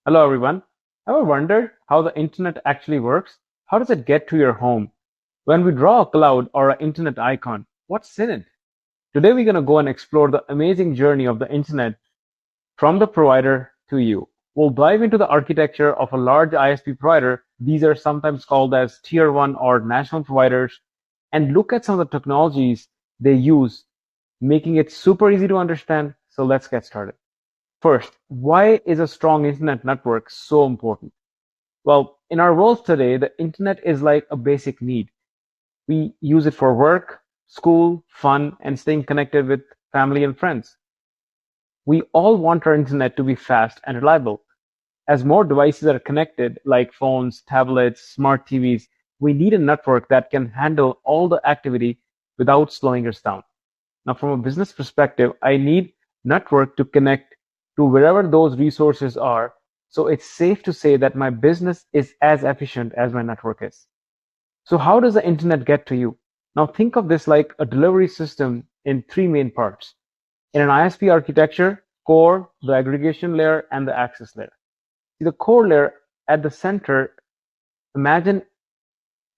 Hello everyone. Ever wondered how the internet actually works? How does it get to your home? When we draw a cloud or an internet icon, what's in it? Today we're going to go and explore the amazing journey of the internet from the provider to you. We'll dive into the architecture of a large ISP provider. These are sometimes called as tier 1 or national providers, and look at some of the technologies they use, making it super easy to understand. So let's get started. First, why is a strong internet network so important? Well, in our world today, the internet is like a basic need. We use it for work, school, fun, and staying connected with family and friends. We all want our internet to be fast and reliable. As more devices are connected, like phones, tablets, smart TVs, we need a network that can handle all the activity without slowing us down. Now, from a business perspective, I need network to connect to wherever those resources are. So it's safe to say that my business is as efficient as my network is. So how does the internet get to you? Now think of this like a delivery system in three main parts. In an ISP architecture, core, the aggregation layer, and the access layer. See, the core layer at the center, imagine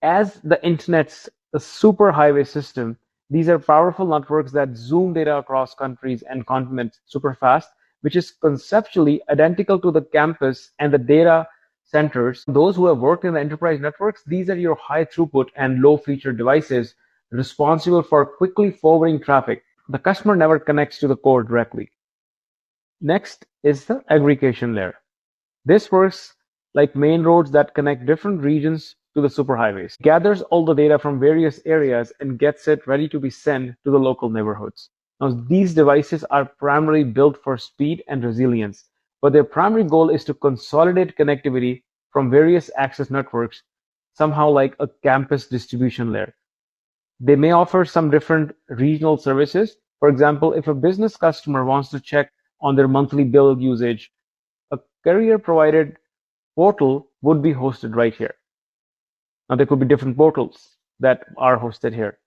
as the internet's a superhighway system. These are powerful networks that zoom data across countries and continents super fast, which is conceptually identical to the campus and the data centers. Those who have worked in the enterprise networks, these are your high throughput and low feature devices responsible for quickly forwarding traffic. The customer never connects to the core directly. Next is the aggregation layer. This works like main roads that connect different regions to the superhighways. It gathers all the data from various areas and gets it ready to be sent to the local neighborhoods. Now, these devices are primarily built for speed and resilience, but their primary goal is to consolidate connectivity from various access networks, somehow like a campus distribution layer. They may offer some different regional services. For example, if a business customer wants to check on their monthly bill usage, a carrier-provided portal would be hosted right here. Now, there could be different portals that are hosted here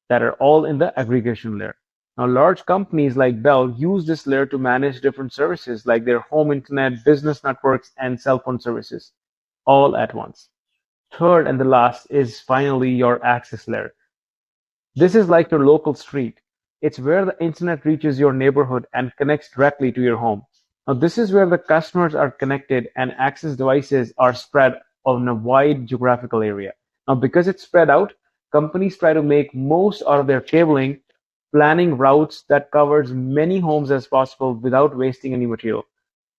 that are all in the aggregation layer. Now, large companies like Bell use this layer to manage different services like their home internet, business networks, and cell phone services all at once. Third and the last is finally your access layer. This is like your local street. It's where the internet reaches your neighborhood and connects directly to your home. Now, this is where the customers are connected and access devices are spread on a wide geographical area. Now, because it's spread out, companies try to make most out of their cabling, planning routes that covers many homes as possible without wasting any material.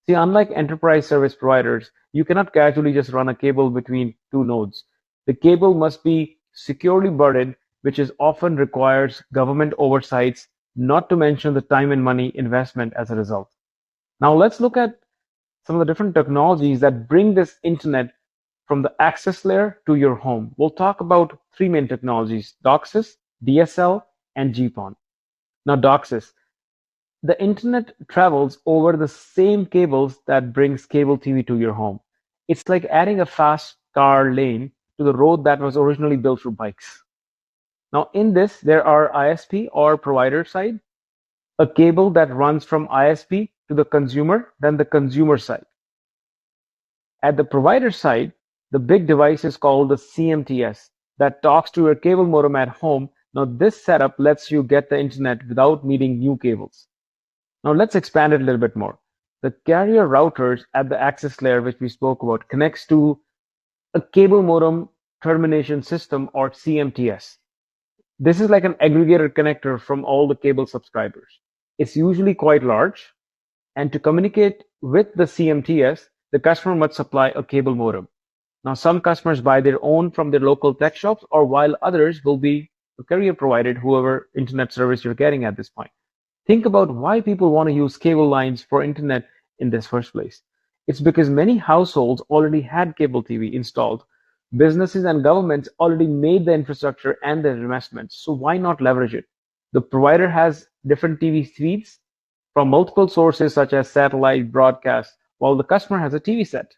See, unlike enterprise service providers, you cannot casually just run a cable between two nodes. The cable must be securely buried, which is often requires government oversights, not to mention the time and money investment as a result. Now let's look at some of the different technologies that bring this internet from the access layer to your home. We'll talk about three main technologies: DOCSIS, DSL, and GPON. Now DOCSIS, the internet travels over the same cables that brings cable TV to your home. It's like adding a fast car lane to the road that was originally built for bikes. Now in this, there are ISP or provider side, a cable that runs from ISP to the consumer, then the consumer side. At the provider side, the big device is called the CMTS that talks to your cable modem at home. Now this setup lets you get the internet without needing new cables. Now let's expand it a little bit more. The carrier routers at the access layer, which we spoke about, connects to a cable modem termination system or CMTS. This is like an aggregator connector from all the cable subscribers. It's usually quite large, and to communicate with the CMTS, the customer must supply a cable modem. Now, some customers buy their own from their local tech shops, or while others will be carrier provided, whoever internet service you're getting at this point. Think about why people want to use cable lines for internet in this first place. It's because many households already had cable TV installed. Businesses and governments already made the infrastructure and the investments, so why not leverage it? The provider has different TV feeds from multiple sources such as satellite broadcast, while the customer has a TV set.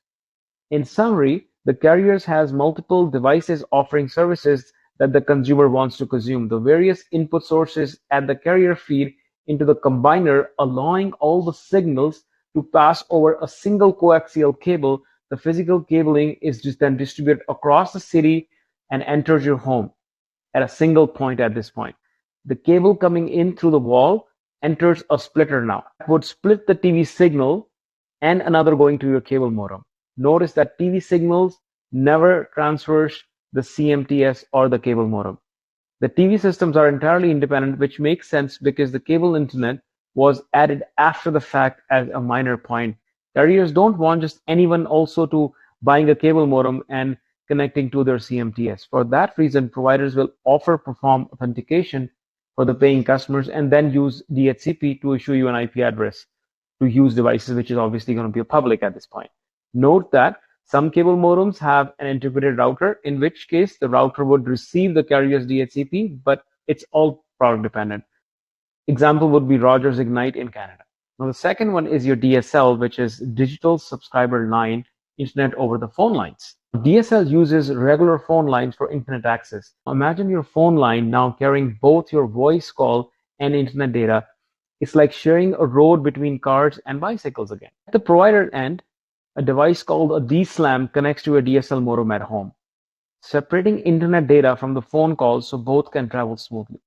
In summary, the carriers has multiple devices offering services that the consumer wants to consume. The various input sources add the carrier feed into the combiner, allowing all the signals to pass over a single coaxial cable. The physical cabling is just then distributed across the city and enters your home at a single point at this point. The cable coming in through the wall enters a splitter now. It would split the TV signal and another going to your cable modem. Notice that TV signals never transfers the CMTS or the cable modem. The TV systems are entirely independent, which makes sense because the cable internet was added after the fact as a minor point. Carriers don't want just anyone also to buying a cable modem and connecting to their CMTS. For that reason, providers will offer perform authentication for the paying customers and then use DHCP to issue you an IP address to use devices, which is obviously going to be public at this point. Note that some cable modems have an integrated router, in which case the router would receive the carrier's DHCP, but it's all product dependent. Example would be Rogers Ignite in Canada. Now the second one is your DSL, which is digital subscriber line, internet over the phone lines. DSL uses regular phone lines for internet access. Imagine your phone line now carrying both your voice call and internet data. It's like sharing a road between cars and bicycles again. At the provider end, a device called a DSLAM connects to a DSL modem at home, separating internet data from the phone calls so both can travel smoothly.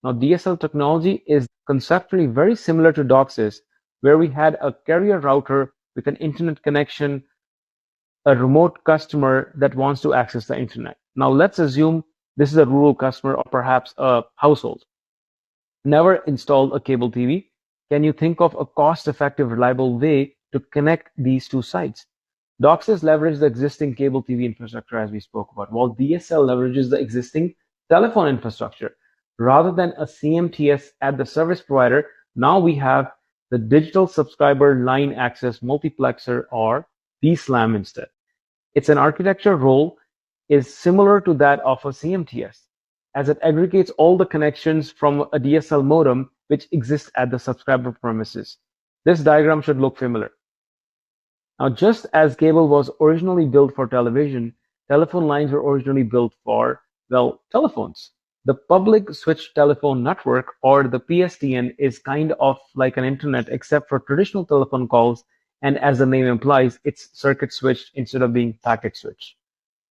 Now, DSL technology is conceptually very similar to DOCSIS, where we had a carrier router with an internet connection, a remote customer that wants to access the internet. Now, let's assume this is a rural customer or perhaps a household. Never installed a cable TV. Can you think of a cost-effective, reliable way to connect these two sites? DOCSIS leverages the existing cable TV infrastructure as we spoke about, while DSL leverages the existing telephone infrastructure. Rather than a CMTS at the service provider, now we have the digital subscriber line access multiplexer, or DSLAM instead. Its an architecture role is similar to that of a CMTS, as it aggregates all the connections from a DSL modem which exists at the subscriber premises. This diagram should look familiar. Now, just as cable was originally built for television, telephone lines were originally built for, well, telephones. The public switched telephone network, or the PSTN, is kind of like an internet except for traditional telephone calls, and as the name implies, it's circuit switched instead of being packet switched.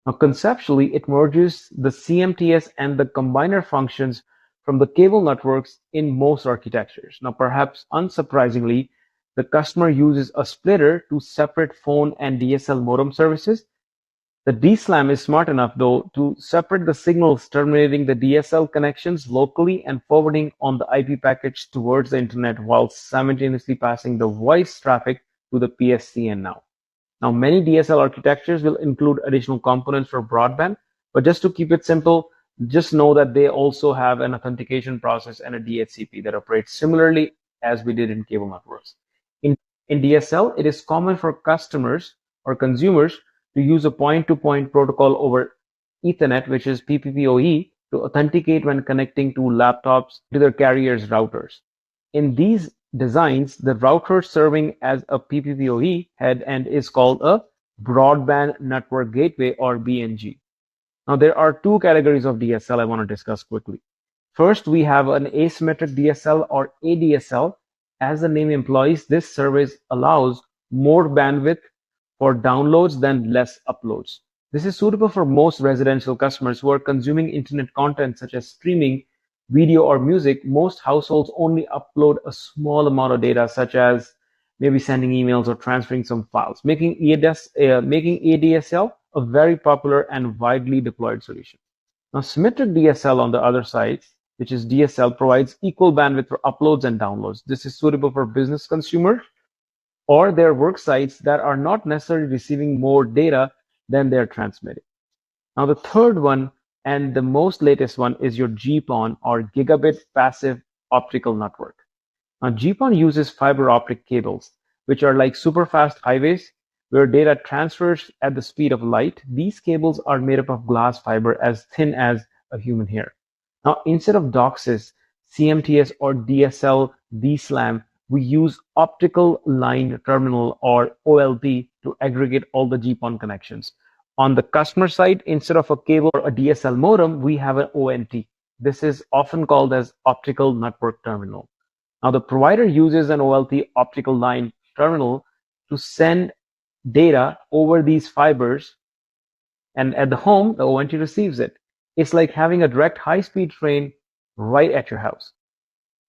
Now, conceptually, it merges the CMTS and the combiner functions from the cable networks in most architectures. Now, perhaps unsurprisingly, the customer uses a splitter to separate phone and DSL modem services. The DSLAM is smart enough, though, to separate the signals terminating the DSL connections locally and forwarding on the IP package towards the internet while simultaneously passing the voice traffic to the PSTN now. Now, many DSL architectures will include additional components for broadband, but just to keep it simple, just know that they also have an authentication process and a DHCP that operates similarly as we did in cable networks. In DSL, it is common for customers or consumers to use a point-to-point protocol over Ethernet, which is PPPoE, to authenticate when connecting to laptops to their carrier's routers. In these designs, the router serving as a PPPoE head end is called a Broadband Network Gateway, or BNG. Now, there are two categories of DSL I want to discuss quickly. First, we have an asymmetric DSL, or ADSL. As the name implies, this service allows more bandwidth for downloads than less uploads. This is suitable for most residential customers who are consuming internet content such as streaming, video, or music. Most households only upload a small amount of data, such as maybe sending emails or transferring some files, making ADSL a very popular and widely deployed solution. Now, symmetric DSL on the other side, which is DSL, provides equal bandwidth for uploads and downloads. This is suitable for business consumers or their work sites that are not necessarily receiving more data than they're transmitting. Now, the third one and the most latest one is your GPON, or Gigabit Passive Optical Network. Now, GPON uses fiber optic cables, which are like super fast highways where data transfers at the speed of light. These cables are made up of glass fiber as thin as a human hair. Now, instead of DOCSIS, CMTS, or DSL, DSLAM, we use optical line terminal, or OLT, to aggregate all the GPON connections. On the customer side, instead of a cable or a DSL modem, we have an ONT. This is often called as optical network terminal. Now, the provider uses an OLT optical line terminal to send data over these fibers, and at the home, the ONT receives it. It's like having a direct high-speed train right at your house.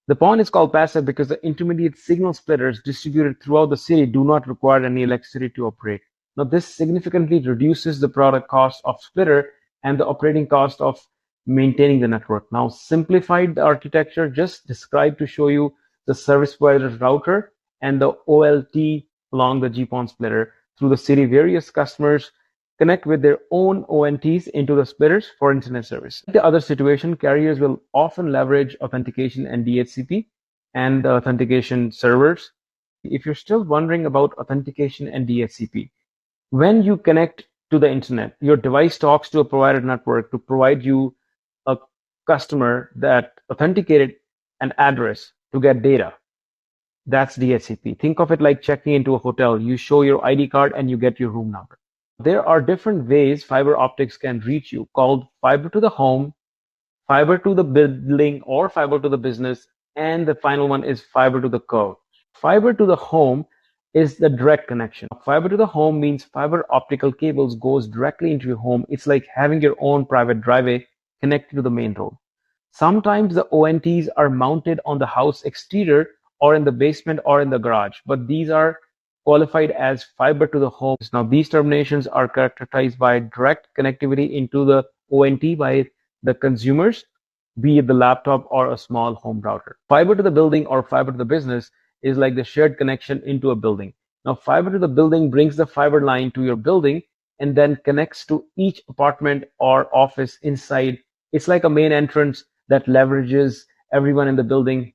The PON is called passive because the intermediate signal splitters distributed throughout the city do not require any electricity to operate. Now, this significantly reduces the product cost of splitter and the operating cost of maintaining the network. Now, simplified architecture just described to show you the service provider's router and the OLT along the GPON splitter through the city. Various customers connect with their own ONTs into the splitters for internet service. The other situation, carriers will often leverage authentication and DHCP and the authentication servers. If you're still wondering about authentication and DHCP, when you connect to the internet, your device talks to a provider network to provide you a customer that authenticated an address to get data. That's DHCP. Think of it like checking into a hotel. You show your ID card and you get your room number. There are different ways fiber optics can reach you, called fiber to the home, fiber to the building, or fiber to the business, and the final one is fiber to the curb. Fiber to the home is the direct connection. Fiber to the home means fiber optical cables goes directly into your home. It's like having your own private driveway connected to the main road. Sometimes the ONTs are mounted on the house exterior or in the basement or in the garage, but these are qualified as fiber to the home. Now, these terminations are characterized by direct connectivity into the ONT by the consumers, be it the laptop or a small home router. Fiber to the building or fiber to the business is like the shared connection into a building. Now, fiber to the building brings the fiber line to your building and then connects to each apartment or office inside. It's like a main entrance that leverages everyone in the building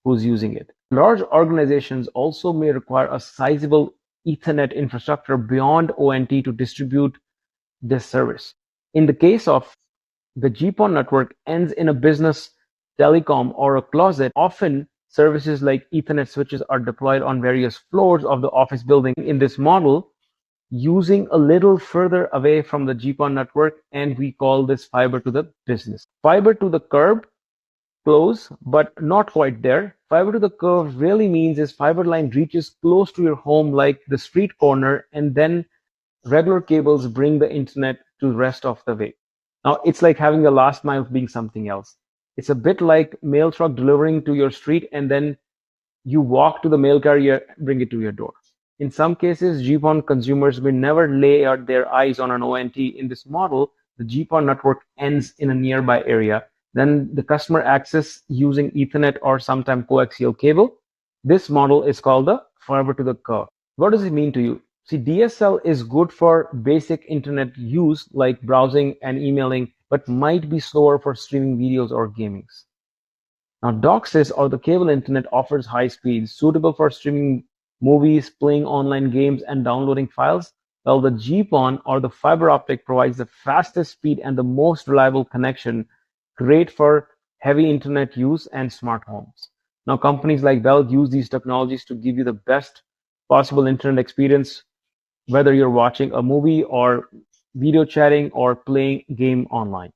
who's using it. Large organizations also may require a sizable Ethernet infrastructure beyond ONT to distribute this service. In the case of the GPON network ends in a business telecom or a closet, often services like Ethernet switches are deployed on various floors of the office building. In this model, using a little further away from the GPON network, and we call this fiber to the business. Fiber to the curb, close, but not quite there. Fiber to the curb really means is fiber line reaches close to your home like the street corner, and then regular cables bring the internet to the rest of the way. Now, it's like having the last mile being something else. It's a bit like mail truck delivering to your street and then you walk to the mail carrier, bring it to your door. In some cases, GPON consumers will never lay out their eyes on an ONT. In this model, the GPON network ends in a nearby area. Then the customer access using Ethernet or sometimes coaxial cable. This model is called the fiber to the curb. What does it mean to you? See, DSL is good for basic internet use like browsing and emailing, but might be slower for streaming videos or gaming. Now, DOCSIS or the cable internet offers high speeds, suitable for streaming movies, playing online games, and downloading files, while the GPON or the fiber optic provides the fastest speed and the most reliable connection, great for heavy internet use and smart homes. Now, companies like Bell use these technologies to give you the best possible internet experience, whether you're watching a movie or video chatting or playing a game online.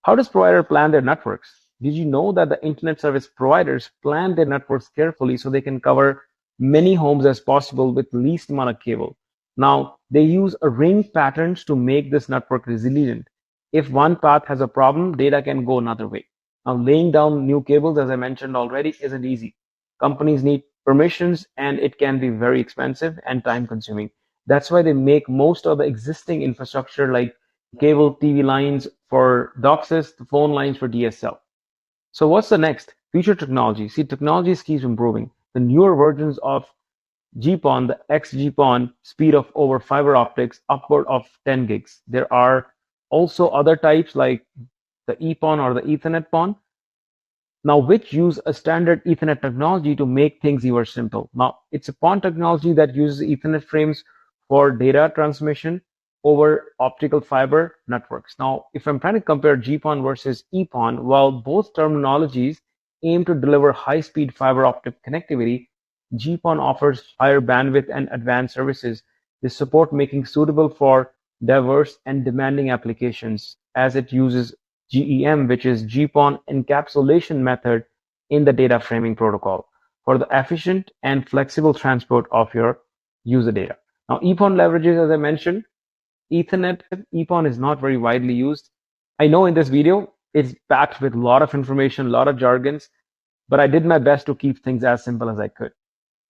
How does provider plan their networks? Did you know that the internet service providers plan their networks carefully so they can cover many homes as possible with least amount of cable? Now, they use a ring patterns to make this network resilient. If one path has a problem, data can go another way. Now, laying down new cables, as I mentioned already, isn't easy. Companies need permissions and it can be very expensive and time consuming. That's why they make most of the existing infrastructure like cable TV lines for DOCSIS, the phone lines for DSL. So what's the next? Future technology. See, technologies keeps improving. The newer versions of GPON, the XGPON, speed of over fiber optics, upward of 10 gigs. There are also other types like the EPON or the Ethernet PON, now which use a standard Ethernet technology to make things even simple. Now, it's a PON technology that uses Ethernet frames for data transmission over optical fiber networks. Now, if I'm trying to compare GPON versus EPON, while both terminologies aim to deliver high-speed fiber optic connectivity, GPON offers higher bandwidth and advanced services. They support making suitable for diverse and demanding applications as it uses GEM, which is GPON encapsulation method in the data framing protocol. for the efficient and flexible transport of your user data. Now, EPON leverages, as I mentioned, Ethernet. EPON is not very widely used. I know in this video, it's packed with a lot of information, a lot of jargons, but I did my best to keep things as simple as I could.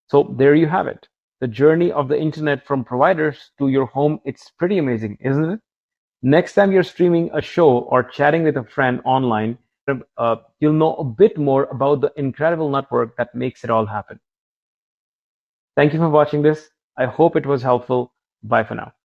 So there you have it. The journey of the internet from providers to your home, it's pretty amazing, isn't it? Next time you're streaming a show or chatting with a friend online, you'll know a bit more about the incredible network that makes it all happen. Thank you for watching this. I hope it was helpful. Bye for now.